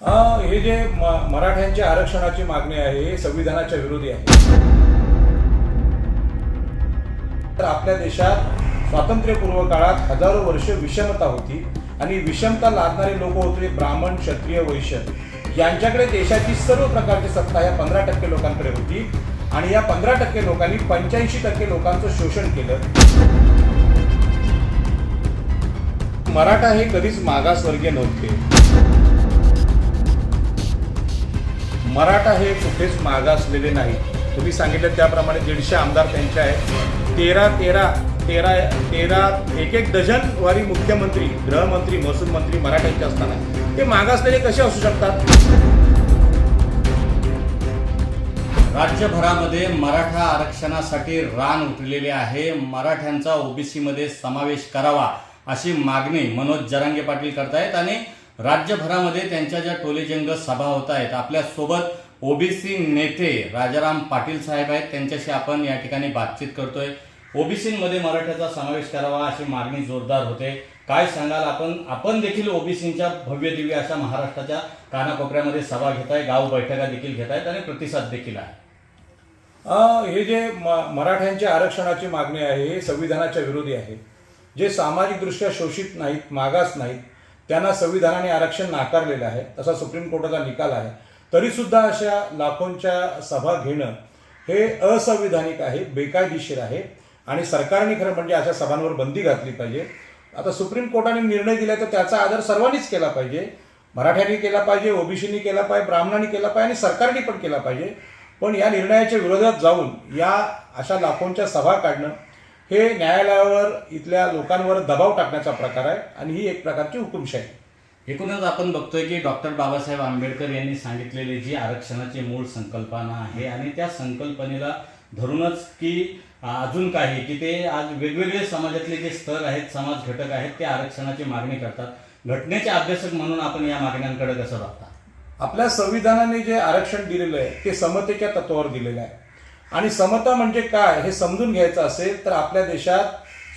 हे जे मराठ्यांच्या आरक्षणाची मागणी आहे हे संविधानाच्या विरोधी आहे। तर आपल्या देशात स्वातंत्र्यपूर्व काळात हजारो वर्ष विषमता होती आणि विषमता लादणारे लोक होते ब्राह्मण, क्षत्रिय, वैश्य। यांच्याकडे देशाची सर्व प्रकारची सत्ता या 15% लोकांकडे होती आणि या 15% लोकांनी 85% लोकांचं शोषण केलं। मराठा हे कधीच मागासवर्गीय नव्हते। मराठा हे कुठेच मागासलेले नाही। तुम्ही सांगितलं त्याप्रमाणे 150 आमदार त्यांचे आहेत। 13 एक डझन वारी मुख्यमंत्री, गृहमंत्री, महसूल मंत्री मराठ्यांचे असताना ते मागासलेले कसे असू शकतात? राज्यभरामध्ये मराठा आरक्षणासाठी रान उठलेले आहे। मराठ्यांचा ओबीसी मध्ये समावेश करावा अशी मागणी मनोज जरांगे पाटील करतायत आणि राज्यभरामध्ये त्यांच्या ज्या टोलेजंग सभा होत आहेत, आपल्या सोबत ओबीसी नेते राजाराम पाटील साहेब आहेत, त्यांच्याशी आपण या ठिकाणी बातचीत करतोय। ओबीसीमध्ये मराठ्याचा समावेश करावा अशी मागणी जोरदार होते। काय सांगाल आपण देखील ओबीसींच्या भव्य दिव्य अशा महाराष्ट्राच्या कानाकोपऱ्यामध्ये सभा घेताय, गाव बैठका देखील घेतायत आणि प्रतिसाद देखील आहे। हे जे मराठ्यांच्या आरक्षणाची मागणी आहे हे संविधानाच्या विरोधी आहे। जे सामाजिकदृष्ट्या शोषित नाहीत, मागास नाहीत, त्यांना संविधानाने आरक्षण नाकारलेलं आहे। तसा सुप्रीम कोर्टाचा निकाल आहे। तरी सुद्धा अशा लाखोंच्या सभा घेणं हे असंविधानिक आहे, बेकायदेशीर आहे आणि सरकारने खरं म्हणजे अशा सभांवर बंदी घातली पाहिजे। आता सुप्रीम कोर्टाने निर्णय दिला तर त्याचा आदर सर्वांनीच केला पाहिजे। मराठ्यांनी केला पाहिजे, ओबीसीनी केला पाहिजे, ब्राह्मणांनी केला पाहिजे आणि सरकारने पण केला पाहिजे। पण या निर्णयाच्या विरोधात जाऊन या अशा लाखोंच्या सभा काढणं हे न्यायालयावर इथल्या लोकांवर दबाव टाकण्याचा प्रकार आहे आणि ही एक प्रकारची हुकुमशाही। एकूणच आपण बघतोय की डॉक्टर बाबासाहेब आंबेडकर यांनी सांगितलेली जी आरक्षणाची मूळ संकल्पना आहे आणि त्या संकल्पनेला धरूनच की अजून काही की ते आज वेगवेगळे समाजातले जे स्तर आहेत, समाज घटक आहेत, ते आरक्षणाची मागणी करतात। घटनेचे अभ्यासक म्हणून आपण या मागण्यांकडे कसं बघता? आपल्या संविधानाने जे आरक्षण दिलेलं आहे ते समतेच्या तत्वावर दिलेलं आहे आणि समता म्हणजे काय हे समजून घ्यायचं असेल तर आपल्या देशात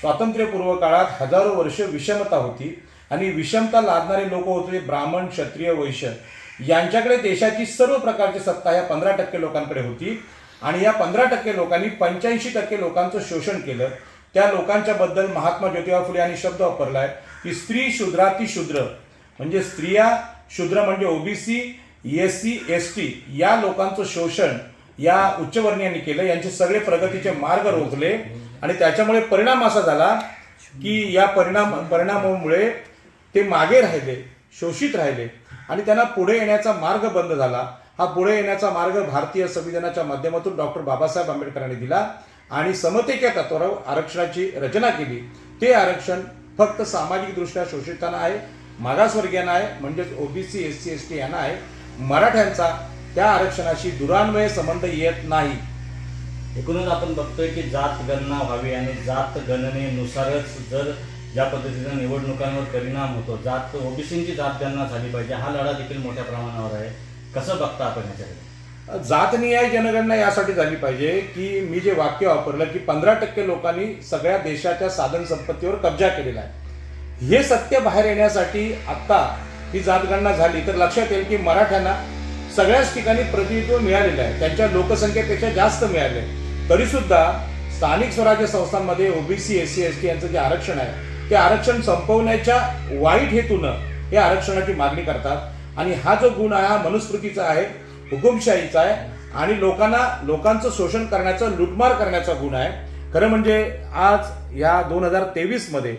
स्वातंत्र्यपूर्व काळात हजारो वर्ष विषमता होती आणि विषमता लादणारे लोक होते ब्राह्मण, क्षत्रिय, वैश्य। यांच्याकडे देशाची सर्व प्रकारची सत्ता या 15% लोकांकडे होती आणि या 15% लोकांनी 85% लोकांचं शोषण केलं। त्या लोकांच्या बद्दल महात्मा ज्योतिबा फुले यांनी शब्द वापरलाय की स्त्री शूद्राती शूद्र, म्हणजे स्त्रिया शूद्र म्हणजे ओबीसी, एससी, एसटी या लोकांचं शोषण या उच्चवर्णीयांनी केलं। यांचे सगळे प्रगतीचे मार्ग रोखले आणि त्याच्यामुळे परिणाम असा झाला की या परिणामामुळे ते मागे राहिले, शोषित राहिले आणि त्यांना पुढे येण्याचा मार्ग बंद झाला। हा पुढे येण्याचा मार्ग भारतीय संविधानाच्या माध्यमातून डॉक्टर बाबासाहेब आंबेडकरांनी दिला आणि समतेच्या तत्वावर आरक्षणाची रचना केली। ते आरक्षण फक्त सामाजिकदृष्ट्या शोषितांना आहे, मागासवर्गीयांना आहे, म्हणजेच ओबीसी, एससी, एसटी यांना आहे। मराठ्यांचा त्या आरक्षणाशी दुरान्वय संबंध येत नाही। एकूणच आपण बघतोय की जात गणना व्हावी आणि जात गणनेनुसारच जर ज्या पद्धतीने निवडणुकांवर परिणाम होतो, जात ओबीसींची जात गणना झाली पाहिजे, हा लढा देखील मोठ्या प्रमाणावर आहे। कसं बघता आपण याच्याकडे? जातनिहाय जनगणना यासाठी झाली पाहिजे की मी जे वाक्य वापरलं की 15% लोकांनी सगळ्या देशाच्या साधन संपत्तीवर कब्जा केलेला आहे, हे सत्य बाहेर येण्यासाठी आता ही जातगणना झाली तर लक्षात येईल की मराठ्यांना सगळ्याच ठिकाणी प्रतिनिधित्व मिळालेलं आहे, त्यांच्या लोकसंख्येपेक्षा जास्त मिळाले। तरी सुद्धा स्थानिक स्वराज्य संस्थांमध्ये ओबीसी, एससी, एसटी यांचं जे आरक्षण आहे ते आरक्षण संपवण्याच्या वाईट हेतूनं हे आरक्षणाची मागणी करतात आणि हा जो गुण आहे हा मनुस्मृतीचा आहे, हुकुमशाहीचा आहे आणि लोकांचं शोषण करण्याचा, लुटमार करण्याचा गुण आहे। खरं म्हणजे आज या 2023 मध्ये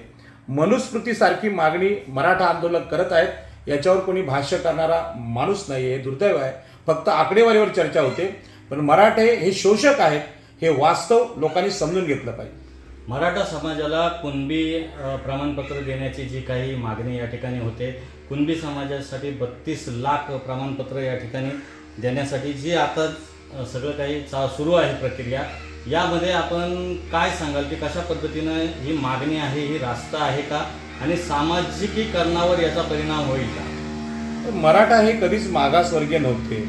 मनुस्मृतीसारखी मागणी मराठा आंदोलक करत आहेत, याच्यावर कोणी भाष्य करणारा माणूस नाही। हे दुर्दैव आहे। फक्त आकडेवारीवर चर्चा होते, पण मराठे हे शोषक आहेत हे वास्तव लोकांनी समजून घेतलं पाहिजे। मराठा समाजाला कुणबी प्रमाणपत्र देण्याची जी काही मागणी या ठिकाणी होते, कुणबी समाजासाठी 32 लाख प्रमाणपत्र या ठिकाणी देण्यासाठी जी आता सगळं काही सुरू आहे प्रक्रिया, यामध्ये आपण काय सांगाल की कशा पद्धतीनं ही मागणी आहे, ही रास्त आहे का आणि सामाजिकीकरणावर याचा परिणाम होईल का? मराठा हे कधीच मागासवर्गीय नव्हते।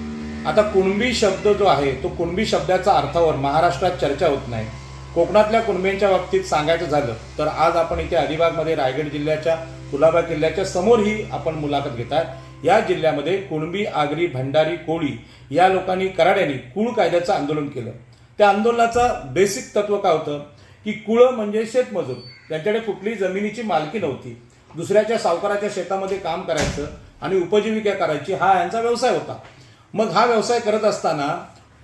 आता कुणबी शब्द जो आहे तो कुणबी शब्दाचा अर्थावर महाराष्ट्रात चर्चा होत नाही। कोकणातल्या कुणबींच्या बाबतीत सांगायचं झालं तर आज आपण इथे अलिबागमध्ये रायगड जिल्ह्याच्या कुलाबा किल्ल्याच्या समोर ही आपण मुलाखत घेताय। या जिल्ह्यामध्ये कुणबी, आगरी, भंडारी, कोळी या लोकांनी कराड्यांनी कुळ कायद्याचं आंदोलन केलं. त्या आंदोलनाचं बेसिक तत्व काय होतं की कुळ म्हणजे शेतमजूर, त्यांच्याकडे कुठलीही जमिनीची मालकी नव्हती, दुसऱ्याच्या सावकाराच्या शेतामध्ये काम करायचं आणि उपजीविका करायची, हा यांचा व्यवसाय होता. मग हा व्यवसाय करत असताना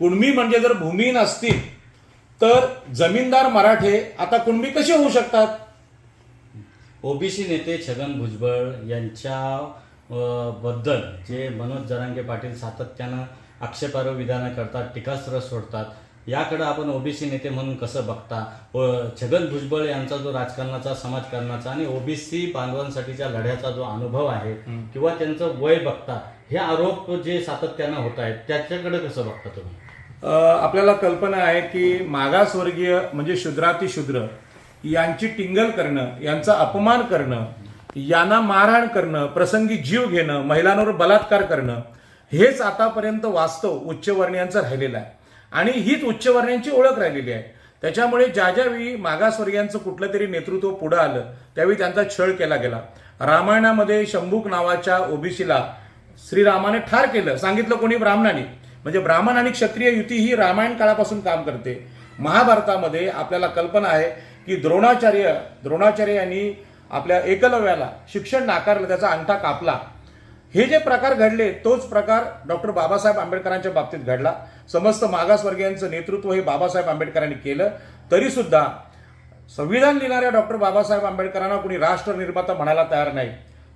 कुणबी म्हणजे जर भूमिहीन असतील तर जमीनदार मराठे आता कुणबी कसे होऊ शकतात? ओबीसी नेते छगन भुजबळ यांच्या बद्दल जे मनोज जरांगे पाटील सातत्यानं आक्षेपार्ह विधानं करतात, टीकास्त्र सोडतात, याकडे आपण ओबीसी नेते म्हणून कसं बघता? छगन भुजबळ यांचा जो राजकारणाचा, समाजकारणाचा आणि ओबीसी बांधवांसाठीच्या लढ्याचा जो अनुभव आहे किंवा त्यांचं वय बघता, हे आरोप जे सातत्यानं होत आहेत त्याच्याकडे कसं बघता तुम्ही? आपल्याला कल्पना आहे की मागासवर्गीय म्हणजे शूद्रातिशूद्र यांची टिंगल करणं, यांचा अपमान करणं, यांना मारहाण करणं, प्रसंगी जीव घेणं, महिलांवर बलात्कार करणं, हेच आतापर्यंत वास्तव उच्चवर्णीयांचं राहिलेलं आहे आणि हीच उच्चवर्णीयांची ओळख राहिलेली आहे. त्याच्यामुळे ज्यावेळी मागासवर्गीयांचं कुठलं तरी नेतृत्व पुढं आलं त्यावेळी त्यांचा छळ केला गेला. रामायणामध्ये शंभूक नावाच्या ओबीसीला श्रीरामाने ठार केलं, सांगितलं कोणी? ब्राह्मणांनी. म्हणजे ब्राह्मण आणि क्षत्रिय युती ही रामायण काळापासून काम करते. महाभारतामध्ये आपल्याला कल्पना आहे की द्रोणाचार्य यांनी आपल्या एकलव्याला शिक्षण नाकारलं, त्याचा अंगठा कापला. हे जे प्रकार घडले तोच प्रकार डॉक्टर बाबासाहेब आंबेडकरांच्या बाबतीत घडला. समस्त मागासवर्गीयांचं नेतृत्व हे बाबासाहेब आंबेडकरांनी केलं. तरी सुद्धा संविधान लिहिणाऱ्या डॉक्टर बाबासाहेब आंबेडकरांना कोणी राष्ट्र निर्माता म्हणायला तयार नाही.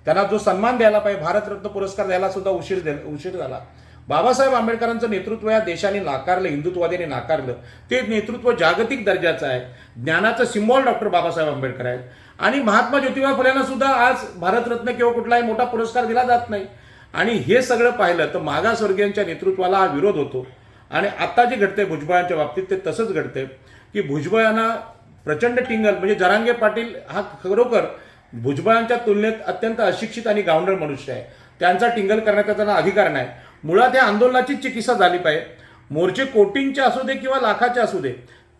त्यांना जो सन्मान द्यायला पाहिजे, भारतरत्न पुरस्कार द्यायला सुद्धा उशीर झाला. बाबासाहेब आंबेडकरांचं नेतृत्व या देशाने नाकारलं, हिंदुत्ववाद्यांनी नाकारलं. ते नेतृत्व जागतिक दर्जाचं आहे. ज्ञानाचं सिम्बॉल डॉक्टर बाबासाहेब आंबेडकर आहेत आणि महात्मा ज्योतिबा फुलेंना सुद्धा आज भारतरत्न किंवा कुठलाही मोठा पुरस्कार दिला जात नाही. आणि हे सगळं पाहिलं तर मागासवर्गीयांच्या नेतृत्वाला हा विरोध होतो. आणि आता जे घडतंय भुजबळांच्या बाबतीत ते तसंच घडतंय की भुजबळांना प्रचंड टिंगल, म्हणजे जरांगे पाटील हा खरोखर भुजबळांच्या तुलनेत अत्यंत अशिक्षित आणि गावंढळ मनुष्य आहे. त्यांचा टिंगल करण्याचा त्यांना अधिकार नाही. मुळात या आंदोलनाची चिकित्सा झाली पाहिजे. मोर्चे कोटींचे असू दे किंवा लाखाचे असू दे,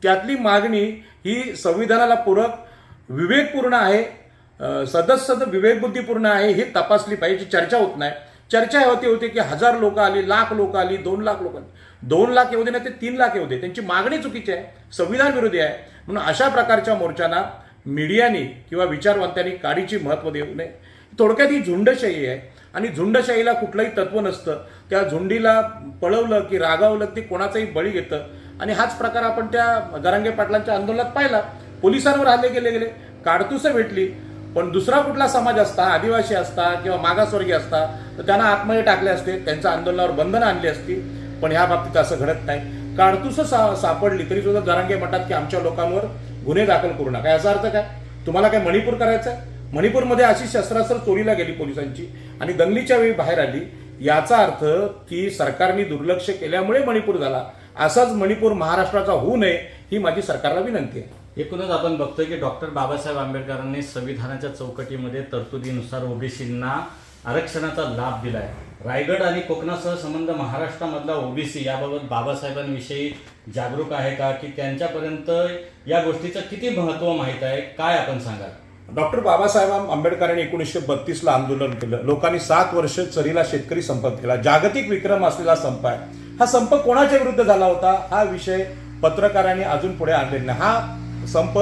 त्यातली मागणी ही संविधानाला पूरक, विवेकपूर्ण आहे, सदस्य विवेकबुद्धीपूर्ण आहे, हे तपासली पाहिजे. चर्चा होत नाही. चर्चा होती की 1000 लोक आली, लाख लोक आली, 2 लाख लोक आली. 2 लाख येऊ दे नाही ते 3 लाख येऊ दे, त्यांची मागणी चुकीची आहे, संविधान विरोधी आहे. म्हणून अशा प्रकारच्या मोर्चांना मीडियानी किंवा विचारवंतांनी काडीची महत्त्व देऊ नये. थोडक्यात ही झुंडशाही आहे आणि झुंडशाहीला कुठलंही तत्व नसतं. त्या झुंडीला पळवलं की रागावलं की कोणाचाही बळी घेतं. आणि हाच प्रकार आपण त्या जरांगे पाटलांच्या आंदोलनात पाहिला. पोलिसांवर हल्ले गेले, काडतुसं भेटली. पण दुसरा कुठला समाज असता, आदिवासी असता किंवा मागासवर्गीय असता तर त्यांना आत्महत्या टाकले असते, त्यांच्या आंदोलनावर बंधनं आणली असती. पण ह्या बाबतीत असं घडत नाही. काडतुसं सापडली तरी सुद्धा जरांगे म्हणतात की आमच्या लोकांवर गुन्हे दाखल करू नका. याचा अर्थ काय? तुम्हाला काय मणिपूर करायचं आहे? मणिपूरमध्ये अशी शस्त्रास्त्र चोरीला गेली पोलिसांची आणि दंगलीच्या वेळी बाहेर आली. याचा अर्थ की सरकारने दुर्लक्ष केल्यामुळे मणिपूर झाला. असाच मणिपूर महाराष्ट्राचा होऊ नये ही माझी सरकारला विनंती आहे. एकूणच आपण बघतोय की डॉक्टर बाबासाहेब आंबेडकरांनी संविधानाच्या चौकटीमध्ये तरतुदीनुसार ओबीसींना आरक्षणाचा लाभ दिलाय. रायगड आणि कोकणासह संबंध महाराष्ट्रामधला ओबीसी याबाबत बाबासाहेबांविषयी जागरूक आहे का, की त्यांच्यापर्यंत या गोष्टीचं किती महत्त्व माहीत आहे, काय आपण सांगाल? डॉक्टर बाबासाहेब आंबेडकरांनी 1932ला आंदोलन केलं. लोकांनी 7 वर्ष चरीला शेतकरी संप केला. जागतिक विक्रम असलेला संप आहे. हा संप कोणाच्या विरुद्ध झाला होता हा विषय पत्रकारांनी अजून पुढे आणलेला नाही. हा संप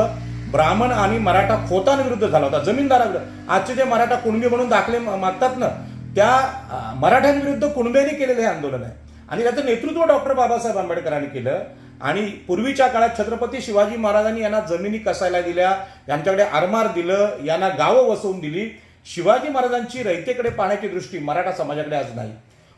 ब्राह्मण आणि मराठा खोतांविरुद्ध झाला होता, जमीनदाराविरुद्ध. आजचे जे मराठा कुणबी म्हणून दाखले मागतात ना, त्या मराठ्यांविरुद्ध कुणब्यांनी केलेलं हे आंदोलन आहे. आणि त्याचं नेतृत्व डॉक्टर बाबासाहेब आंबेडकरांनी केलं. आणि पूर्वीच्या काळात छत्रपती शिवाजी महाराजांनी यांना जमिनी कसायला दिल्या, यांच्याकडे आरमार दिलं, यांना गावं वसवून दिली. शिवाजी महाराजांची रयतेकडे पाहण्याची दृष्टी मराठा समाजाकडे आज नाही.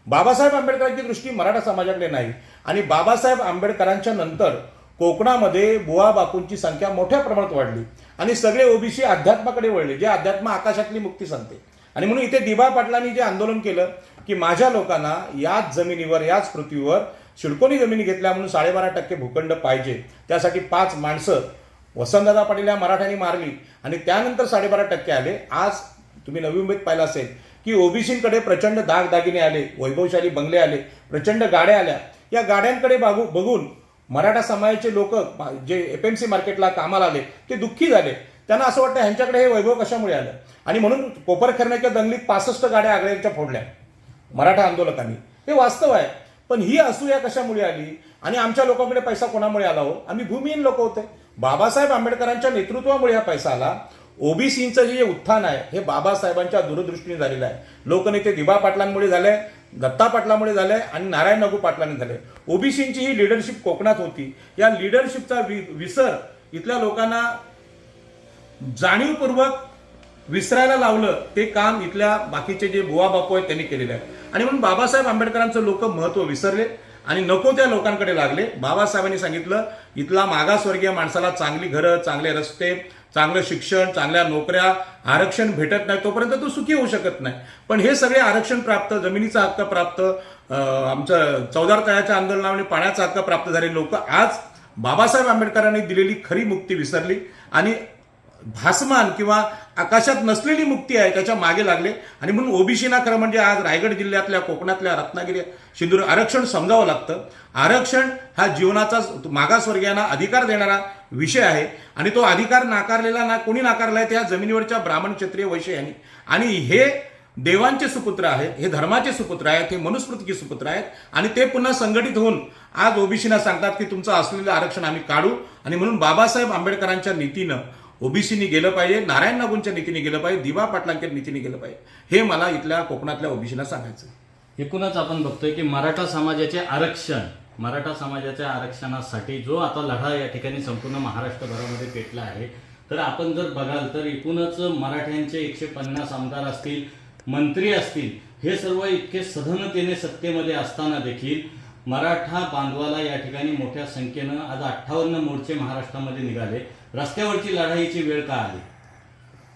बाबासाहेब आंबेडकरांची दृष्टी मराठा समाजाकडे नाही. आणि बाबासाहेब आंबेडकरांच्या नंतर कोकणामध्ये बुवा बापूंची संख्या मोठ्या प्रमाणात वाढली आणि सगळे ओबीसी अध्यात्माकडे वळले, जे अध्यात्म आकाशातली मुक्ती सांगते. आणि म्हणून इथे दिबा पाटलांनी जे आंदोलन केलं की माझ्या लोकांना याच जमिनीवर, याच पृथ्वीवर शिडकोनी जमिनी घेतल्या म्हणून 12.5% भूखंड पाहिजे. त्यासाठी 5 माणसं वसंतदादा पाटील या मराठ्यांनी मारली आणि त्यानंतर 12.5% आले. आज तुम्ही नवी मुंबईत पाहिलं असेल की ओबीसींकडे प्रचंड दागदागिने आले, वैभवशाली बंगले आले, प्रचंड गाड्या आल्या. या गाड्यांकडे बघून मराठा समाजाचे लोक जे एपीएमसी मार्केटला कामाला आले ते दुःखी झाले. त्यांना असं वाटतं ह्यांच्याकडे हे वैभव कशामुळे आलं. आणि म्हणून कोपरखैरण्याच्या दंगलीत 65 गाड्या आगळ्यांच्या फोडल्या. मराठा आंदोलकांनी, हे वास्तव आहे. पण ही असूया कशामुळे आली आणि आमच्या लोकांकडे पैसा कोणामुळे आला हो? आम्ही भूमिहीन लोक होते. बाबासाहेब आंबेडकरांच्या नेतृत्वामुळे हा पैसा आला. ओबीसीचं जे उत्थान आहे हे बाबासाहेबांच्या दूरदृष्टीने झालेलं आहे. लोकनेते दिबा पाटलांमुळे झालंय, दत्ता पाटलामुळे झालंय आणि नारायण नागू पाटलांनी झालंय. ओबीसींची ही लिडरशिप कोकणात होती. या लिडरशिपचा विसर इथल्या लोकांना जाणीवपूर्वक विसरायला लावलं. ते काम इथल्या बाकीचे जे बुवा बापू आहेत त्यांनी केलेलं आहे. आणि म्हणून बाबासाहेब आंबेडकरांचं लोक महत्व विसरले आणि नको त्या लोकांकडे लागले. बाबासाहेबांनी सांगितलं इथला मागासवर्गीय माणसाला चांगली घरं, चांगले रस्ते, चांगलं शिक्षण, चांगल्या नोकऱ्या, आरक्षण भेटत नाही तोपर्यंत तो सुखी होऊ शकत नाही. पण हे सगळे आरक्षण प्राप्त, जमिनीचा हक्क प्राप्त, आमचं चौदार तळ्याच्या आंदोलनामुळे पाण्याचा हक्क प्राप्त झालेले लोक आज बाबासाहेब आंबेडकरांनी दिलेली खरी मुक्ती विसरली आणि भासमान किंवा आकाशात नसलेली मुक्ती आहे त्याच्या मागे लागले. आणि म्हणून ओबीसीना खरं म्हणजे आज रायगड जिल्ह्यातल्या, कोकणातल्या, रत्नागिरी, सिंधुदुर्ग आरक्षण समजावं लागतं. आरक्षण हा जीवनाचा मागासवर्गीयांना अधिकार देणारा विषय आहे आणि तो अधिकार नाकारलेला ना कोणी नाकारलाय त्या जमिनीवरच्या ब्राह्मण, क्षत्रिय, वैश्य यांनी. आणि हे देवांचे सुपुत्र आहेत, हे धर्माचे सुपुत्र आहेत, हे मनुस्मृतीचे सुपुत्र आहेत आणि ते पुन्हा संघटित होऊन आज ओबीसीना सांगतात की तुमचं असलेलं आरक्षण आम्ही काढू. आणि म्हणून बाबासाहेब आंबेडकरांच्या नीतीनं ओबीसीनी गेलं पाहिजे, नारायण नागूंच्या नीतीने गेलं पाहिजे, दिबा पाटलांच्या नीतीने गेलं पाहिजे. हे मला इथल्या कोकणातल्या ओबीसीना सांगायचं. एकूणच आपण बघतोय की मराठा समाजाच्या आरक्षणासाठी जो आता लढा या ठिकाणी संपूर्ण महाराष्ट्रभरामध्ये पेटला आहे. तर आपण जर बघाल तर एकूणच मराठ्यांचे 150 आमदार असतील, मंत्री असतील, हे सर्व इतके सधनतेने सत्तेमध्ये असताना देखील मराठा बांधवाला या ठिकाणी मोठ्या संख्येनं आज 58 मोर्चे महाराष्ट्रामध्ये निघाले. रस्त्यावरची लढाईची वेळ का आली?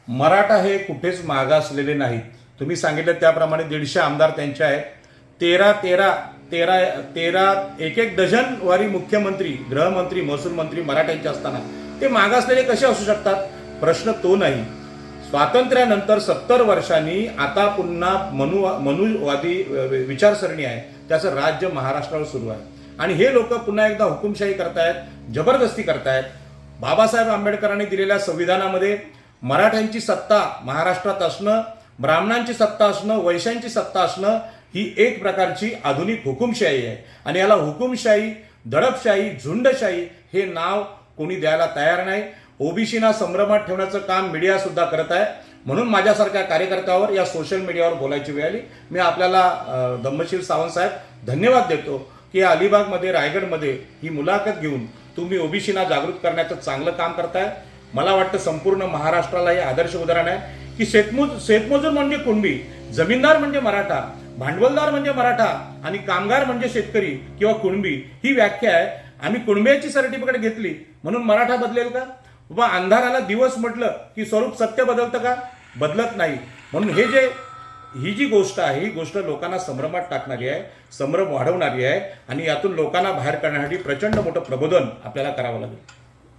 मराठा हे कुठेच मागासलेले नाहीत. तुम्ही सांगितलं त्याप्रमाणे 150 आमदार त्यांचे आहेत. 13 एक डझन वारी मुख्यमंत्री, गृहमंत्री, महसूल मंत्री मराठ्यांचे असताना ते मागासलेले कसे असू शकतात? प्रश्न तो नाही. स्वातंत्र्यानंतर 70 वर्षांनी आता पुन्हा मनुवादी विचारसरणी आहे, त्याचं राज्य महाराष्ट्रावर सुरू आहे आणि हे लोक पुन्हा एकदा हुकुमशाही करतायत, जबरदस्ती करतायत. बाबासाहेब आंबेडकरांनी दिलेल्या संविधानामध्ये मराठ्यांची सत्ता महाराष्ट्रात असणं, ब्राह्मणांची सत्ता असणं, वैश्यांची सत्ता असणं ही एक प्रकारची आधुनिक हुकुमशाही आहे. आणि याला हुकुमशाही, दडपशाही, झुंडशाही हे नाव कोणी द्यायला तयार नाही. ओबीसीना संभ्रमात ठेवण्याचं काम मीडिया सुद्धा करत आहे. म्हणून माझ्यासारख्या कार्यकर्त्यावर या सोशल मीडियावर बोलायची वेळ आली. मी आपल्याला दम्मशील सावंत साहेब धन्यवाद देतो की अलिबागमध्ये, रायगडमध्ये ही मुलाखत घेऊन तुम्ही ओबीसीना जागृत करण्याचं चांगलं काम करताय. मला वाटतं संपूर्ण महाराष्ट्राला हे आदर्श उदाहरण आहे की शेतमजूर म्हणजे कुणबी, जमीनदार म्हणजे मराठा, भांडवलदार म्हणजे मराठा आणि कामगार म्हणजे शेतकरी किंवा कुणबी ही व्याख्या आहे. आम्ही कुणब्याची सर्टिफिकेट घेतली म्हणून मराठा बदलेल का? बाबा अंधाराला दिवस म्हटलं की स्वरूप सत्य बदलतं का? बदलत नाही. म्हणून ही जी गोष्ट आहे ही गोष्ट लोकांना संभ्रमात टाकणारी आहे, संभ्रम वाढवणारी आहे आणि यातून लोकांना बाहेर काढण्यासाठी प्रचंड मोठं प्रबोधन आपल्याला करावं लागेल.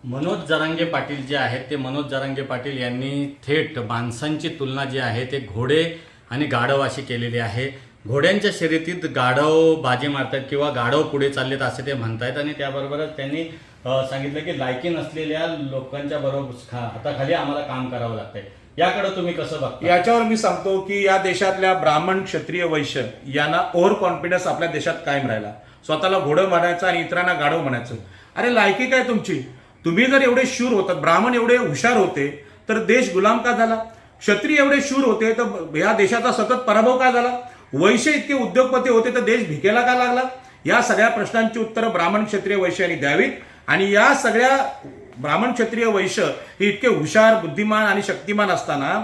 मनोज जरांगे पाटील जे आहेत ते मनोज जरांगे पाटील यांनी थेट माणसांची तुलना जी आहे ते घोडे आणि गाढव अशी केलेली आहे. घोड्यांच्या शर्यतीत गाढव बाजी मारतात किंवा गाढव पुढे चाललेत असे ते म्हणतायत आणि त्याबरोबरच त्यांनी सांगितलं की लायकी नसलेल्या लोकांच्या बरोबर हाताखाली आम्हाला काम करावं लागतंय. याकडे तुम्ही कसं बघता? याच्यावर मी सांगतो की या देशातल्या ब्राह्मण, क्षत्रिय, वैश्य यांना ओव्हर कॉन्फिडन्स आपल्या देशात कायम राहिला. स्वतःला घोडं म्हणायचं आणि इतरांना गाढव म्हणायचं. अरे लायकी काय तुमची? तुम्ही जर एवढे शूर होतात, ब्राह्मण एवढे हुशार होते तर देश गुलाम का झाला? क्षत्रिय एवढे शूर होते तर या देशाचा सतत पराभव का झाला? वैश्य इतके उद्योगपती होते तर देश भिकेला का लागला? या सगळ्या प्रश्नांची उत्तरं ब्राह्मण, क्षत्रिय, वैश्य यांनी द्यावीत. आणि या सगळ्या ब्राह्मण, क्षत्रिय, वैश्य हे इतके हुशार, बुद्धिमान आणि शक्तिमान असताना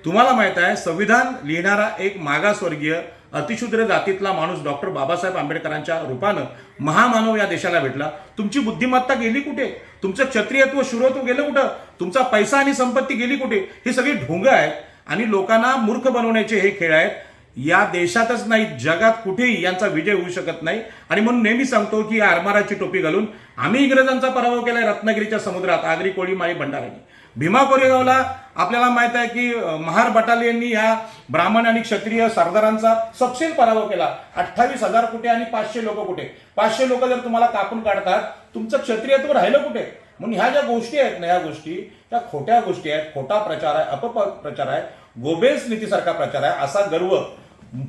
तुम्हाला माहित आहे संविधान लिहिणारा एक मागासवर्गीय अतिशूद्र जातीतला माणूस डॉक्टर बाबासाहेब आंबेडकरांच्या रूपानं महामानव या देशाला भेटला. तुमची बुद्धिमत्ता गेली कुठे? तुमचं क्षत्रियत्व, शूरत्व गेलं कुठं? तुमचा पैसा आणि संपत्ती गेली कुठे? ही सगळी ढोंग आहेत आणि लोकांना मूर्ख बनवण्याचे हे खेळ आहेत. या देशातच नाही जगात कुठेही यांचा विजय होऊ शकत नाही. आणि म्हणून नेहमी सांगतो की आरमाराची टोपी घालून आम्ही इंग्रजांचा पराभव केलाय रत्नागिरीच्या समुद्रात, आगरी, कोळी, माळी, भंडाऱ्यांनी. भीमा कोरेगावला आपल्याला माहित आहे की महार बटालियननी या ब्राह्मण आणि क्षत्रिय सरदारांचा सपशेल पराभव केला. 28,000 कुठे आणि 500 लोक कुठे? 500 लोक जर तुम्हाला कापून काढतात, तुमचं क्षत्रियत्व राहिलं कुठे? म्हणून ह्या ज्या गोष्टी आहेत ना, या गोष्टी त्या खोट्या गोष्टी आहेत. खोटा प्रचार आहे, अपप्रचार आहे, गोबेल्स नीतीसारखा प्रचार आहे. असा गर्व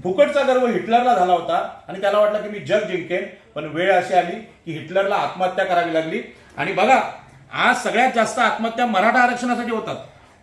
फुकटचा गर्व हिटलरला झाला होता आणि त्याला वाटलं की मी जग जिंकेन, पण वेळ अशी आली की हिटलरला आत्महत्या करावी लागली. आणि बघा, आज सगळ्यात जास्त आत्महत्या मराठा आरक्षणासाठी होतात.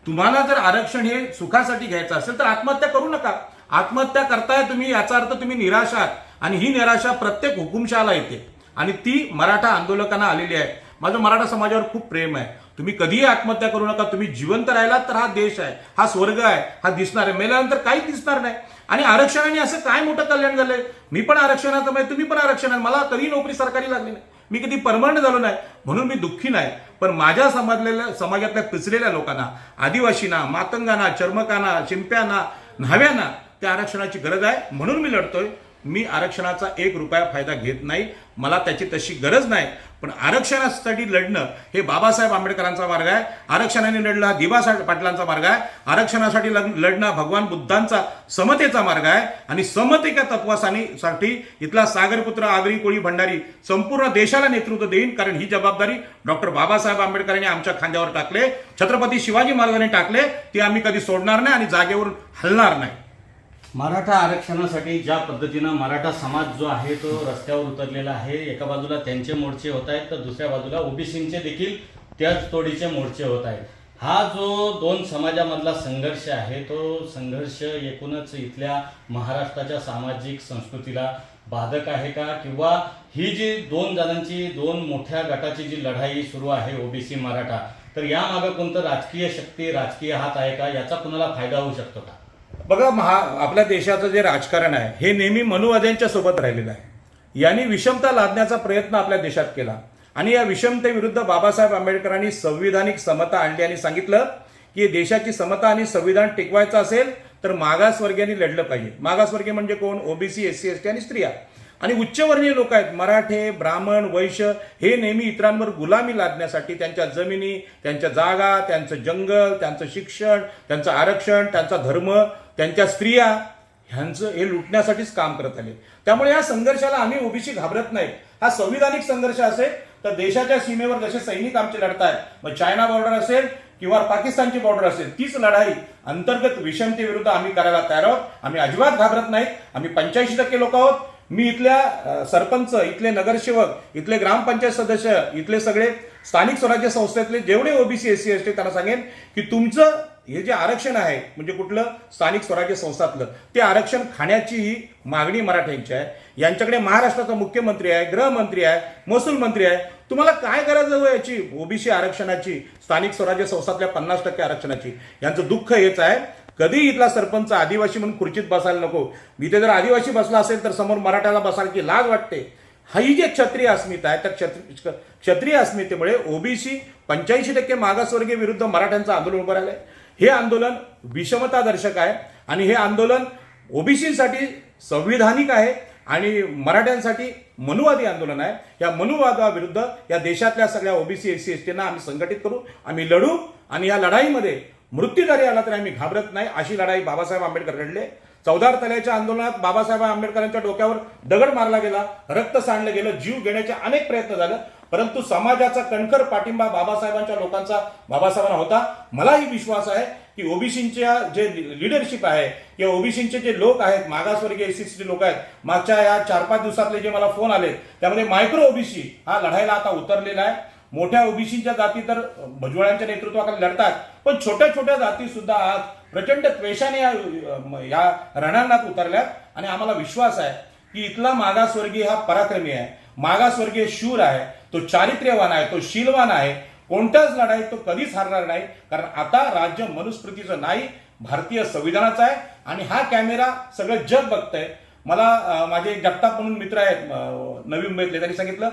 तुम्हाला जर आरक्षण हे सुखासाठी घ्यायचं असेल तर आत्महत्या करू नका. आत्महत्या करताय तुम्ही, याचा अर्थ तुम्ही निराश आहात आणि ही निराशा प्रत्येक हुकुमशहाला येते आणि ती मराठा आंदोलकांना आलेली आहे. माझं मराठा समाजावर खूप प्रेम आहे. तुम्ही कधीही आत्महत्या करू नका. तुम्ही जिवंत राहिलात तर हा देश आहे, हा स्वर्ग आहे, हा दिसणार आहे. मेल्यानंतर काहीच दिसणार नाही. आणि आरक्षणाने असं काय मोठं कल्याण झालंय? मी पण आरक्षणाचं म्हणजे तुम्ही पण आरक्षण, मला कधी नोकरी सरकारी लागली नाही, मी कधी परमनंट झालो नाही, म्हणून मी दुःखी नाही. पण माझ्या समाजातल्या पिचलेल्या लोकांना, आदिवासींना, मातंगांना, चर्मकांना, शिंप्यांना, न्हाव्यांना त्या आरक्षणाची गरज आहे, म्हणून मी लढतोय. मी आरक्षणाचा 1 रुपया फायदा घेत नाही, मला त्याची तशी गरज नाही. पण आरक्षणासाठी लढणं हे बाबासाहेब आंबेडकरांचा मार्ग आहे. आरक्षणाने लढणं हा दिबासाहेब पाटलांचा मार्ग आहे. आरक्षणासाठी लढणं भगवान बुद्धांचा समतेचा मार्ग आहे. आणि समतेच्या तत्वासाठी इथला सागरपुत्र, आगरी, कोळी, भंडारी संपूर्ण देशाला नेतृत्व देईन. कारण ही जबाबदारी डॉक्टर बाबासाहेब आंबेडकरांनी आमच्या खांद्यावर टाकले, छत्रपती शिवाजी महाराजांनी टाकले, ती आम्ही कधी सोडणार नाही आणि जागेवरून हलणार नाही. मराठा आरक्षणासाठी ज्या पद्धतीनं मराठा समाज जो आहे तो रस्त्यावर उतरलेला आहे, एका बाजूला त्यांचे मोर्चे होत आहेत तर दुसऱ्या बाजूला ओबीसींचे देखील त्याच तोडीचे मोर्चे होत आहेत. हा जो 2 समाजामधला संघर्ष आहे तो संघर्ष एकूणच इथल्या महाराष्ट्राच्या सामाजिक संस्कृतीला बाधक आहे का, किंवा ही जी 2 जणांची 2 मोठ्या गटाची जी लढाई सुरू आहे ओबीसी मराठा, तर यामागे कोणतं राजकीय शक्ती, राजकीय हात आहे का, याचा कुणाला फायदा होऊ शकतो का? बघा, आपल्या देशाचं जे राजकारण आहे हे नेहमी मनुवाद्यांच्या सोबत राहिलेलं आहे. यांनी विषमता लादण्याचा प्रयत्न आपल्या देशात केला आणि या विषमतेविरुद्ध बाबासाहेब आंबेडकरांनी संविधानिक समता आणली आणि सांगितलं की देशाची समता आणि संविधान टिकवायचं असेल तर मागासवर्गीयांनी लढलं पाहिजे. मागासवर्गीय म्हणजे कोण? ओबीसी, एससी, एसटी आणि स्त्रिया. आणि उच्चवर्णीय लोक आहेत, मराठे, ब्राह्मण, वैश्य, हे नेहमी इतरांवर गुलामी लादण्यासाठी त्यांच्या जमिनी, त्यांच्या जागा, त्यांचं जंगल, त्यांचं शिक्षण, त्यांचं आरक्षण, त्यांचा धर्म, त्यांच्या स्त्रिया ह्यांचं हे लुटण्यासाठीच काम करत आले. त्यामुळे या संघर्षाला आम्ही ओबीसी घाबरत नाही. हा संविधानिक संघर्ष असेल तर देशाच्या सीमेवर जसे सैनिक आमचे लढतायत, मग चायना बॉर्डर असेल किंवा पाकिस्तानची बॉर्डर असेल, तीच लढाई अंतर्गत विषमतेविरुद्ध आम्ही करायला तयार आहोत. आम्ही अजिबात घाबरत नाहीत. आम्ही 85% लोक आहोत. मी इथल्या सरपंच, इथले नगरसेवक, इथले ग्रामपंचायत सदस्य, इथले सगळे स्थानिक स्वराज्य संस्थेतले जेवढे ओबीसी, एससी, एसटी, त्यांना सांगेन की तुमचं हे जे आरक्षण आहे म्हणजे कुठलं स्थानिक स्वराज्य संस्थातलं ते आरक्षण खाण्याची ही मागणी मराठ्यांची आहे. यांच्याकडे महाराष्ट्राचा मुख्यमंत्री आहे, गृहमंत्री आहे, महसूल मंत्री आहे. तुम्हाला काय गरज आहे याची ओबीसी आरक्षणाची, स्थानिक स्वराज्य संस्थातल्या 50% आरक्षणाची? यांचं दुःख हेच आहे. कधी इथला सरपंच आदिवासी म्हणून खुर्चीत बसायला नको. इथे जर आदिवासी बसला असेल तर समोर मराठ्याला बसायची लाज वाटते. ही जी क्षत्रिय अस्मिता आहे त्या क्षत्रिय अस्मितेमुळे ओबीसी 85% मागासवर्गीय विरुद्ध मराठ्यांचं आंदोलन उभं राहिलंय. हे आंदोलन विषमता दर्शक आहे आणि हे आंदोलन ओबीसीसाठी संविधानिक आहे आणि मराठ्यांसाठी मनुवादी आंदोलन आहे. या मनुवादाविरुद्ध या देशातल्या सगळ्या ओबीसी, एससी, एसटींना आम्ही संघटित करू, आम्ही लढू आणि या लढाईमध्ये मृत्यू जरी आला तरी आम्ही घाबरत नाही. अशी लढाई बाबासाहेब आंबेडकर लढले. 14 तल्याच्या आंदोलनात बाबासाहेब आंबेडकरांच्या डोक्यावर दगड मारला गेला, रक्त सांडलं गेलं, जीव घेण्याचे अनेक प्रयत्न झाले, परंतु समाजाचा कणखर पाठिंबा बाबासाहेबांच्या लोकांचा बाबासाहेबांना होता. मलाही विश्वास आहे की ओबीसींच्या जे लिडरशिप आहे किंवा ओबीसींचे जे लोक आहेत, मागासवर्गीय एससी लोक आहेत, मागच्या या 4-5 दिवसातले जे मला फोन आले त्यामध्ये मायक्रो ओबीसी हा लढाईला आता उतरलेला आहे. मोठ्या ओबीसीच्या जाती तर भुजबळांच्या नेतृत्वाखाली लढतात, पण छोट्या छोट्या जाती सुद्धा आज प्रचंड त्वेषाने या रणांगणात उतरल्यात आणि आम्हाला विश्वास आहे की इथला मागासवर्गीय हा पराक्रमी आहे, मागासवर्गीय शूर आहे, तो चारित्र्यवान आहे, तो शीलवान आहे. कोणत्याच लढाईत तो कधीच हारणार नाही. कारण आता राज्य मनुस्मृतीचं नाही, भारतीय संविधानाचा आहे आणि हा कॅमेरा सगळं जग बघतंय. मला माझे जगताप म्हणून मित्र आहेत नवी मुंबईतले, त्यांनी सांगितलं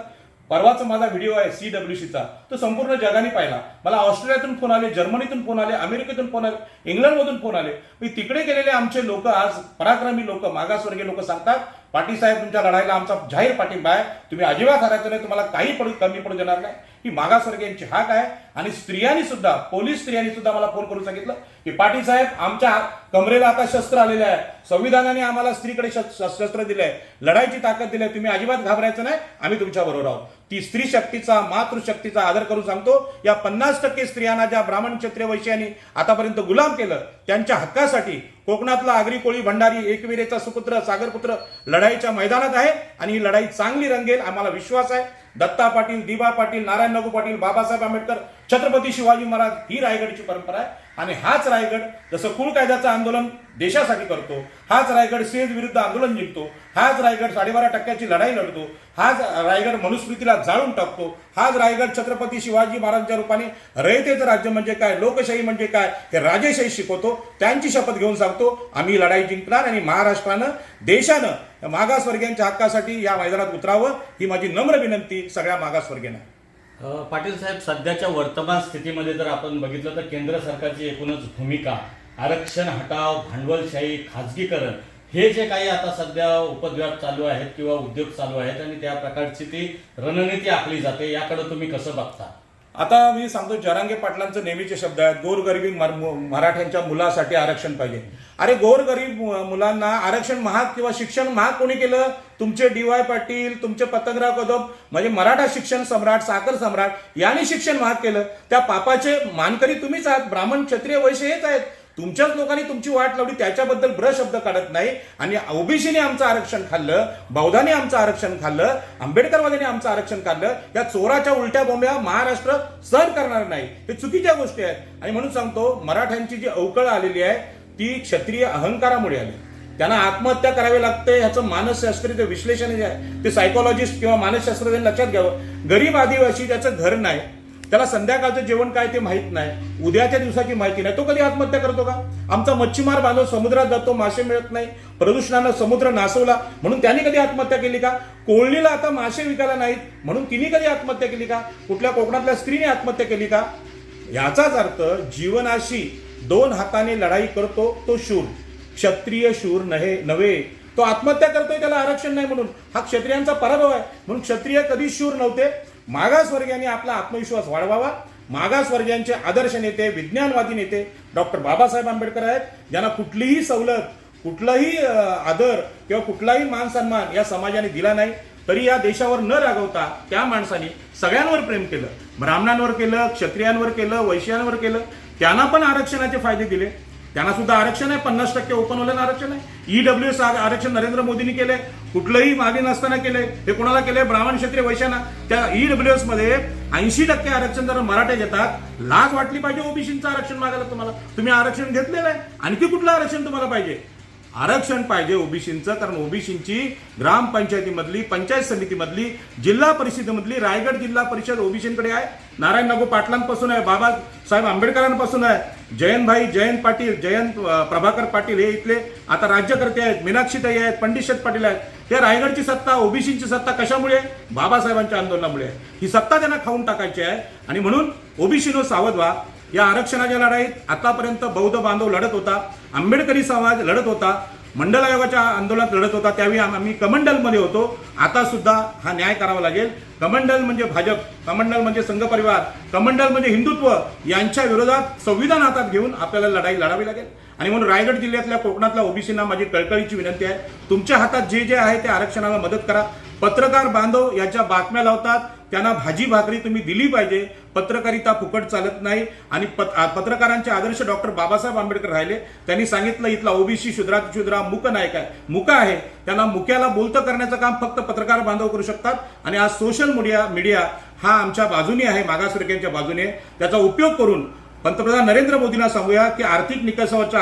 परवाचा माझा व्हिडिओ आहे CWCचा, तो संपूर्ण जगाने पाहिला. मला ऑस्ट्रेलियातून फोन आले, जर्मनीतून फोन आले, अमेरिकेतून फोन आले, इंग्लंडमधून फोन आले. मी तिकडे गेलेले आमचे लोक, आज पराक्रमी लोक, मागासवर्गीय लोक सांगतात पाटील साहेब तुमच्या लढाईला आमचा जाहीर पाठिंबा आहे, तुम्ही अजिबात हरायचं नाही, तुम्हाला काही कमी पडू देणार नाही. ही मागासवर्गीयांची हाक आहे. आणि स्त्रियांनी सुद्धा, पोलीस स्त्रियांनी सुद्धा मला फोन करून सांगितलं की पाटील साहेब आमच्या कमरेला आता शस्त्र आलेले आहे, संविधानाने आम्हाला स्त्रीकडे शस्त्र दिलंय, लढाईची ताकद दिली, तुम्ही अजिबात घाबरायचं नाही, आम्ही तुमच्या बरोबर आहोत. ती स्त्री शक्तीचा, मातृशक्तीचा आदर करून सांगतो. या 50% स्त्रियांना ज्या ब्राह्मण, क्षत्रिय, वैश्यांनी आतापर्यंत गुलाम केलं त्यांच्या हक्कासाठी कोकणातला आगरी कोळी भंडारी एकविरेचा सुपुत्र सागरपुत्र लढाईच्या मैदानात आहे आणि ही लढाई चांगली रंगेल, आम्हाला विश्वास आहे. दत्ता पाटील, दिबा पाटील, नारायण नागू पाटील, बाबासाहेब आंबेडकर, छत्रपती शिवाजी महाराज ही रायगडची परंपरा आहे. आणि हाच रायगड जसं कुळ कायद्याचं आंदोलन देशासाठी करतो, हाच रायगड सेज विरुद्ध आंदोलन जिंकतो, हाच रायगड 12.5% लढाई लढतो, हाच रायगड मनुस्मृतीला जाळून टाकतो, हाच रायगड छत्रपती शिवाजी महाराजांच्या रूपाने रयतेचं राज्य म्हणजे काय, लोकशाही म्हणजे काय हे राजेशाही शिकवतो. त्यांची शपथ घेऊन सांगतो आम्ही ही लढाई जिंकणार आणि महाराष्ट्रानं देशानं मागासवर्गीयांच्या हक्कासाठी या मैदानात उतरावं ही माझी नम्र विनंती सगळ्या मागासवर्गीयांना. पाटील साहेब, सध्याच्या वर्तमान स्थितीमध्ये जर आपण बघितलं तर केंद्र सरकारची एकूणच भूमिका, आरक्षण हटाव, भांडवलशाही, खाजगीकरण हे जे काही आता सध्या उपद्व्याप चालू आहेत किंवा उद्योग चालू आहेत आणि त्या प्रकारची ती रणनीती आखली जाते, याकडे तुम्ही कसं बघता? आता मी सांगतो, जरांगे पाटलांचे नेहमीचे शब्द आहेत, गोरगरिबी मराठ्यांच्या मुलासाठी आरक्षण पाहिजे. अरे गोरगरीब मुलांना आरक्षण महाग किंवा शिक्षण महाग कोणी केलं? तुमचे DY पाटील, तुमचे पतंगराव कदम म्हणजे मराठा शिक्षण सम्राट, साखर सम्राट यांनी शिक्षण महाग केलं. त्या पापाचे मानकरी तुम्हीच आहात. ब्राह्मण, क्षत्रिय, वैश्य हेच आहेत. तुमच्याच लोकांनी तुमची वाट लावली, त्याच्याबद्दल ब्र शब्द काढत नाही. आणि ओबीसीने आमचं आरक्षण खाल्लं, बौद्धांनी आमचं आरक्षण खाल्लं, आंबेडकरवाद्यांनी आमचं आरक्षण खाल्लं. या चोराच्या उलट्या बोंब्या महाराष्ट्र सहन करणार नाही. हे चुकीच्या गोष्टी आहेत. आणि म्हणून सांगतो, मराठ्यांची जी अवकळ आलेली आहे ती क्षत्रिय अहंकारामुळे आली. त्यांना आत्महत्या करावी लागते ह्याचं मानसशास्त्रीय विश्लेषण जे आहे ते सायकोलॉजिस्ट किंवा मानसशास्त्रज्ञ लक्षात घ्यावं. गरीब आदिवासी त्याचं घर नाही, त्याला संध्याकाळचं जेवण काय ते माहित नाही, उद्याच्या दिवसाची माहिती नाही, तो कधी आत्महत्या करतो का? आमचा मच्छीमार बांधव समुद्रात जातो, मासे मिळत नाही, प्रदूषणानं समुद्र नासवला म्हणून त्यांनी कधी आत्महत्या केली का? कोळणीला आता मासे विकायला नाहीत म्हणून तिने कधी आत्महत्या केली का? कुठल्या कोकणातल्या स्त्रीने आत्महत्या केली का? याचाच अर्थ जीवनाशी 2 हाताने लढाई करतो तो शूर, क्षत्रिय शूर नव्हे. तो आत्महत्या करतोय त्याला आरक्षण नाही म्हणून. हा क्षत्रियांचा पराभव आहे. म्हणून क्षत्रिय कधी शूर नव्हते. मागासवर्गीयांनी आपला आत्मविश्वास वाढवावा. मागासवर्गीयांचे आदर्श नेते, विज्ञानवादी नेते डॉक्टर बाबासाहेब आंबेडकर आहेत, ज्यांना कुठलीही सवलत, कुठलाही आदर किंवा कुठलाही मान सन्मान या समाजाने दिला नाही, तरी या देशावर न रागवता त्या माणसाने सगळ्यांवर प्रेम केलं. ब्राह्मणांवर केलं, क्षत्रियांवर केलं, वैश्यांवर केलं. त्यांना पण आरक्षणाचे फायदे दिले. त्यांना सुद्धा आरक्षण आहे, 50% ओपनवाल्यांना आरक्षण आहे. EWS आरक्षण नरेंद्र मोदींनी केलंय, कुठलंही मागे नसताना केलंय. हे कोणाला केलंय? ब्राह्मण, क्षत्रिय, वैश्यांना. त्या EWS मध्ये 80% आरक्षण जर मराठे घेतात, लाज वाटली पाहिजे ओबीसीचं आरक्षण मागायला तुम्हाला. तुम्ही आरक्षण घेतलेलं आहे, आणखी कुठलं आरक्षण तुम्हाला पाहिजे? आरक्षण पाहिजे ओबीसीचं, कारण ओबीसीची ग्रामपंचायतीमधली, पंचायत समितीमधली, जिल्हा परिषदेमधली, रायगड जिल्हा परिषद ओबीसीकडे आहे. नारायण नागू पाटलांपासून आहे, बाबासाहेब आंबेडकरांपासून आहे, जयंत पाटील, प्रभाकर पाटील हे इथले आता राज्यकर्ते आहेत, मीनाक्षीताई आहेत, पंडित पाटील आहेत. त्या रायगडची सत्ता, ओबीसीची सत्ता कशामुळे? बाबासाहेबांच्या आंदोलनामुळे. ही सत्ता त्यांना खाऊन टाकायची आहे. आणि म्हणून ओबीसीनो सावध व्हा. या आरक्षणाच्या लढाईत आतापर्यंत बौद्ध बांधव लढत होता, आंबेडकरी समाज लढत होता, मंडल आयोगाच्या आंदोलनात लढत होता, त्यावेळी आम्ही कमंडलमध्ये होतो. आता सुद्धा हा न्याय करावा लागेल. कमंडल म्हणजे भाजप, कमंडल म्हणजे संघ परिवार, कमंडल म्हणजे हिंदुत्व यांच्या विरोधात संविधान हातात घेऊन आपल्याला लढाई लढावी लागेल. आणि म्हणून रायगड जिल्ह्यातल्या कोकणातल्या ओबीसींना माझी कळकळीची विनंती आहे, तुमच्या हातात जे जे आहे ते आरक्षणाला मदत करा. पत्रकार बांधव याच्या बातम्या लावतात, त्यांना भाजी भाकरी तुम्ही दिली पाहिजे. पत्रकारिता फुकट चालत नाही. आणि पत्रकारांचे आदर्श डॉक्टर बाबासाहेब आंबेडकर राहिले. त्यांनी सांगितलं इथला ओबीसी शुद्रा मुक नाही काय, मुका आहे. त्यांना मुक्याला बोलतं करण्याचं काम फक्त पत्रकार बांधव करू शकतात. आणि आज सोशल मीडिया हा आमच्या बाजूने आहे, मागासवर्गीयांच्या बाजूने. त्याचा उपयोग करून पंतप्रधान नरेंद्र मोदींना सांगूया की आर्थिक निकषावरचं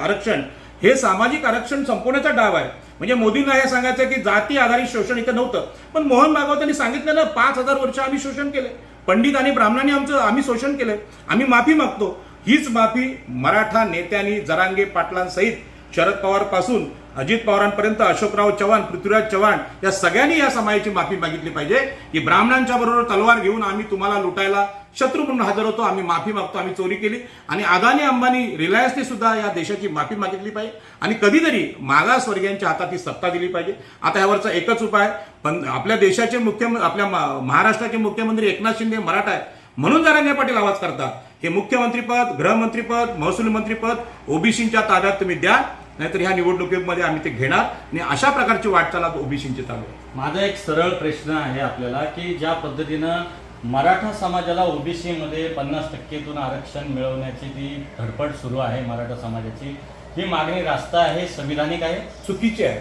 आरक्षण हे सामाजिक आरक्षण संपवण्याचा डाव आहे. म्हणजे मोदींना हे सांगायचं की जाती आधारित शोषण इथं नव्हतं, पण मोहन भागवत यांनी सांगितलं ना, 5000 वर्ष आम्ही शोषण केले, पंडित आणि ब्राह्मणांनी आम्ही शोषण केले, आम्ही माफी मागतो. हीच माफी मराठा नेत्यांनी जरांगे पाटलांसहित शरद पवार पासून अजित पवारांपर्यंत अशोकराव चव्हाण, पृथ्वीराज चव्हाण या सगळ्यांनी या समाजाची माफी मागितली पाहिजे की ब्राह्मणांच्या बरोबर तलवार घेऊन आम्ही तुम्हाला लुटायला शत्रू म्हणून हजर होतो, आम्ही माफी मागतो, आम्ही चोरी केली. आणि अदानी, अंबानी, रिलायन्सने सुद्धा या देशाची माफी मागितली पाहिजे. आणि कधीतरी मागासवर्गीयांच्या हातात ही सत्ता दिली पाहिजे. आता यावरचा एकच उपाय, पण आपल्या देशाचे आपल्या महाराष्ट्राचे मुख्यमंत्री एकनाथ शिंदे मराठा आहे म्हणून जरांगे पाटील आवाज करतात. हे मुख्यमंत्रीपद, गृहमंत्रीपद, महसूल मंत्रीपद ओबीसींच्या ताब्यात तुम्ही द्या, नाहीतर ह्या निवडणुकीमध्ये आम्ही ते घेणार. आणि अशा प्रकारची वाटचाल ओबीसींची चालू आहे. माझा एक सरळ प्रश्न आहे आपल्याला की ज्या पद्धतीनं मराठा समाजाला ओबीसी मध्ये 50%तून आरक्षण मिळवण्याची ती धडपड सुरू आहे मराठा समाजाची, ही मागणी रास्त आहे, संविधानिक आहे? चुकीची आहे,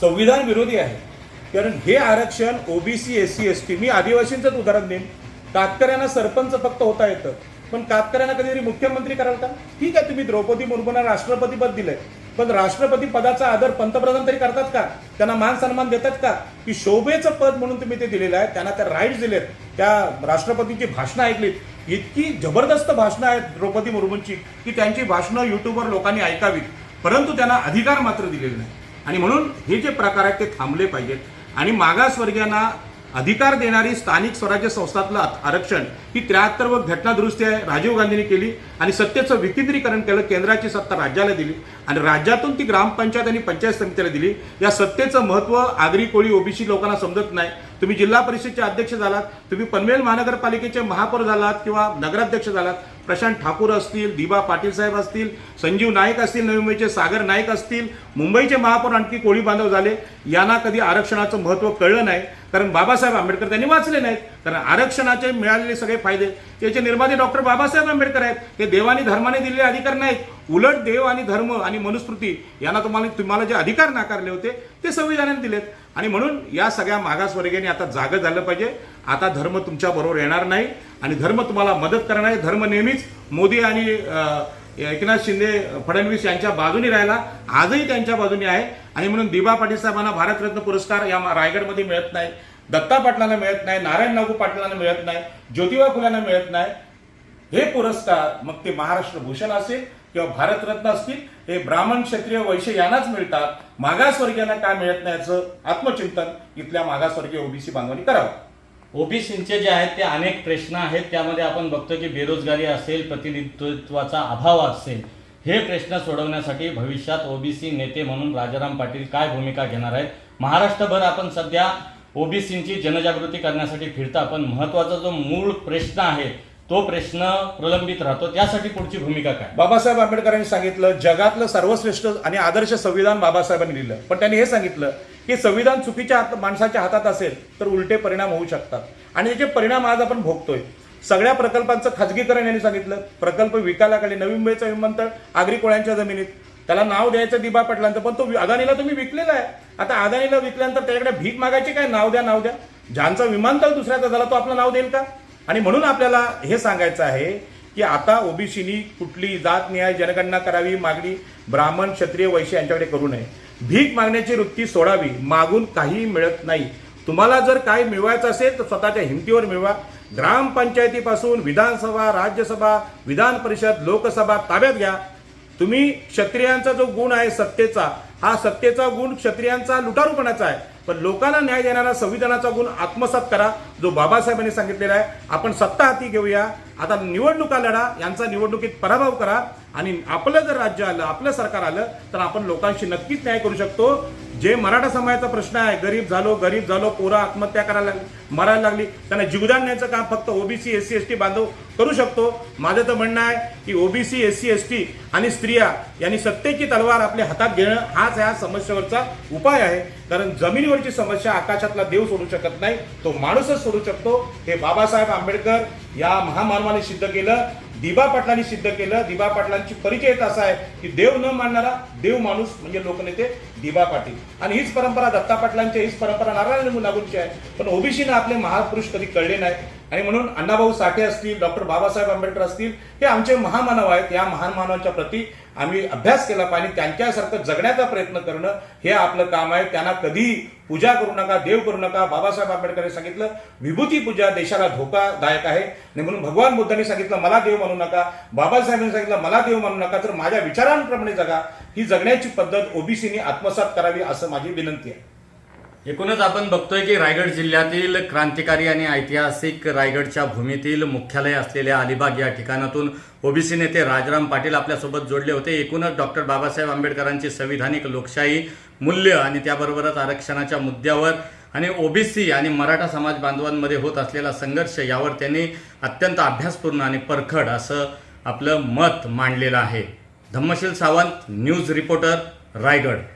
संविधान विरोधी आहे. कारण हे आरक्षण ओबीसी SC ST, मी आदिवासींचंच उदाहरण देईन. कातकऱ्यांना सरपंच फक्त होता येतं, पण कातकऱ्यांना कधीतरी मुख्यमंत्री कराल का? ठीक आहे, तुम्ही द्रौपदी मुर्मूंना राष्ट्रपती पद दिलंय, पण राष्ट्रपती पदाचा आदर पंतप्रधान तरी करतात का? त्यांना मान सन्मान देतात का? की शोभेचं पद म्हणून तुम्ही ते दिलेलं आहे, त्यांना त्या राईट्स दिलेत, त्या राष्ट्रपतींची भाषणं ऐकलीत, इतकी जबरदस्त भाषणं आहेत द्रौपदी मुर्मूंची की त्यांची भाषणं युट्यूबवर लोकांनी ऐकावीत, परंतु त्यांना अधिकार मात्र दिलेले नाही. आणि म्हणून हे जे प्रकार आहेत ते थांबले पाहिजेत. आणि मागासवर्गीयांना अधिकार देणारी स्थानिक स्वराज्य संस्थातलं आरक्षण ही 73 व घटना दुरुस्ती आहे, राजीव गांधींनी केली आणि सत्तेचं विकेंद्रीकरण केलं. केंद्राची सत्ता राज्याला दिली आणि राज्यातून ती ग्रामपंचायत आणि पंचायत समितीला दिली. या सत्तेचं महत्त्व आगरी कोळी ओबीसी लोकांना समजत नाही. तुम्ही जिल्हा परिषदचे अध्यक्ष झालात, तुम्ही पनवेल महानगरपालिकेचे महापौर झालात किंवा नगराध्यक्ष झालात, प्रशांत ठाकूर असतील, दिबा पाटील साहेब असतील, संजीव नाईक असतील, नवी मुंबईचे सागर नाईक असतील, मुंबईचे महापौर आणखी कोळी बांधव झाले, यांना कधी आरक्षणाचं महत्त्व कळलं नाही. कारण बाबासाहेब आंबेडकर त्यांनी वाचले नाहीत. कारण आरक्षणाचे मिळालेले सगळे फायदे त्याचे निर्माते डॉक्टर बाबासाहेब आंबेडकर आहेत. हे देवानी धर्माने दिलेले अधिकार नाहीत. उलट देव आणि धर्म आणि मनुस्मृती यांना तुम्हाला जे अधिकार नाकारले होते ते संविधानाने दिलेत. आणि म्हणून या सगळ्या मागासवर्गीयांनी आता जागं झालं पाहिजे. आता धर्म तुमच्या बरोबर येणार नाही आणि धर्म तुम्हाला मदत करणार नाही. धर्म नेहमीच मोदी आणि एकनाथ शिंदे फडणवीस यांच्या बाजूने राहिला, आजही त्यांच्या बाजूने आहे. आणि म्हणून दिबा पाटील साहेबांना भारतरत्न पुरस्कार या रायगडमध्ये मिळत नाही, दत्ता पाटलांना मिळत नाही, नारायण नागू पाटलांना मिळत नाही, ज्योतिबा फुल्यांना मिळत नाही. हे पुरस्कार मग ते महाराष्ट्र भूषण असेल किंवा भारतरत्न असतील, हे ब्राह्मण क्षत्रिय वैश्य यांनाच मिळतात. मागासवर्गीयांना काय मिळत नाही याचं आत्मचिंतन इथल्या मागासवर्गीय ओबीसी बांधवांनी करावं. ओबीसींचे जे आहेत ते अनेक प्रश्न आहेत, त्यामध्ये आपण बघतो की बेरोजगारी असेल, प्रतिनिधित्वाचा अभाव असेल, हे प्रश्न सोडवण्यासाठी भविष्यात ओबीसी नेते म्हणून राजाराम पाटील काय भूमिका घेणार आहेत? महाराष्ट्रभर आपण सध्या ओबीसींची जनजागृती करण्यासाठी फिरता, पण महत्वाचा जो मूळ प्रश्न आहे तो प्रश्न प्रलंबित राहतो, त्यासाठी पुढची भूमिका काय? बाबासाहेब आंबेडकरांनी सांगितलं जगातलं सर्वश्रेष्ठ आणि आदर्श संविधान बाबासाहेबांनी लिहिलं, पण त्यांनी हे सांगितलं की संविधान चुकीच्या माणसाच्या हातात असेल तर उलटे परिणाम होऊ शकतात. आणि त्याचे परिणाम आज आपण भोगतोय. सगळ्या प्रकल्पांचं खाजगीकरण यांनी सांगितलं. प्रकल्प विकायला लागले. नवी मुंबईचा विमानतळ आगरी कोळ्यांच्या जमिनीत, त्याला नाव द्यायचं दिबा पाटलांचं, पण तो अदानीला तुम्ही विकलेला आहे. आता अदानीला विकल्यानंतर त्याच्याकडे भीक मागायची काय? नाव द्या, नाव द्या. ज्यांचा विमानतळ दुसऱ्याचा झाला तो आपलं नाव देईल का? आणि म्हणून आपल्याला हे सांगायचं आहे की आता ओबीसीनी कुठली जात न्याय जनगणना करावी मागणी ब्राह्मण क्षत्रिय वैश्य यांच्याकडे करू नये. भीक मागण्याची वृत्ती सोडावी. मागून काही मिळत नाही. तुम्हाला जर काही मिळवायचं असेल तर स्वतःच्या हिमतीवर मिळवा. ग्रामपंचायतीपासून विधानसभा, राज्यसभा, विधान परिषद, लोकसभा ताब्यात घ्या. तुम्ही क्षत्रियांचा जो गुण आहे सत्तेचा, हा सत्तेचा गुण क्षत्रियांचा लुटारूपणाचा आहे, पण लोकांना न्याय देणारा संविधानाचा गुण आत्मसात करा, जो बाबासाहेबांनी सांगितलेला आहे. आपण सत्ता हाती घेऊया. आता निवडणुका लढा, यांचा निवडणुकीत पराभव करा आणि आपलं जर राज्य आलं, आपलं सरकार आलं तर आपण लोकांशी नक्कीच न्याय करू शकतो. जे मराठा समाजाचा प्रश्न आहे, गरीब झालो, पोरं आत्महत्या करायला लागली, मरायला लागली, त्यांना जीवदान द्यायचं काम फक्त ओबीसी SC ST बांधव करू शकतो. माझं तर म्हणणं आहे की ओबीसी SC ST आणि स्त्रिया यांनी सत्तेची तलवार आपल्या हातात घेणं हाच या समस्येवरचा उपाय आहे. कारण जमिनीवरची समस्या आकाशातला देव सोडू शकत नाही, तो माणूसच सोडू शकतो. हे बाबासाहेब आंबेडकर या महामानवाने सिद्ध केलं, दिबा पाटलांनी सिद्ध केलं. दिबा पाटलांची परिचय असा आहे की देव न मानणारा देव माणूस म्हणजे लोकनेते दिबा पाटील. आणि हीच परंपरा दत्ता पाटलांची, हीच परंपरा नारायण नागूंची आहे. पण ओबीसीने आपले महापुरुष कधी कळले नाही. आणि म्हणून अण्णाभाऊ साठे असतील, डॉक्टर बाबासाहेब आंबेडकर असतील, हे आमचे महामानव आहेत. या महामानवांच्या प्रती आम्ही अभ्यास केला पाहिजे. त्यांच्यासारखं जगण्याचा प्रयत्न करणं हे आपलं काम आहे. त्यांना कधी पूजा करू नका, देव करू नका. बाबासाहेब आंबेडकरांनी सांगितलं विभूती पूजा देशाला धोकादायक आहे. आणि म्हणून भगवान बुद्धांनी सांगितलं मला देव मानू नका, बाबासाहेबांनी सांगितलं मला देव मानू नका, तर माझ्या विचारांप्रमाणे जगा. ही जगण्याची पद्धत ओबीसीनी आत्मसात करावी असं माझी विनंती आहे. एकूणच आपण बघतोय की रायगड जिल्ह्यातील क्रांतिकारी आणि ऐतिहासिक रायगडच्या भूमीतील मुख्यालय असलेल्या अलिबाग या ठिकाणातून ओबीसी नेते राजाराम पाटील आपल्यासोबत जोडले होते. एकूणच डॉक्टर बाबासाहेब आंबेडकरांची संविधानिक लोकशाही मूल्य आणि त्याबरोबरच आरक्षणाच्या मुद्द्यावर आणि ओबीसी आणि मराठा समाज बांधवांमध्ये होत असलेला संघर्ष यावर त्यांनी अत्यंत अभ्यासपूर्ण आणि परखड असं आपलं मत मांडलेलं आहे. Dhammasheel Sawant, news reporter, Raigad.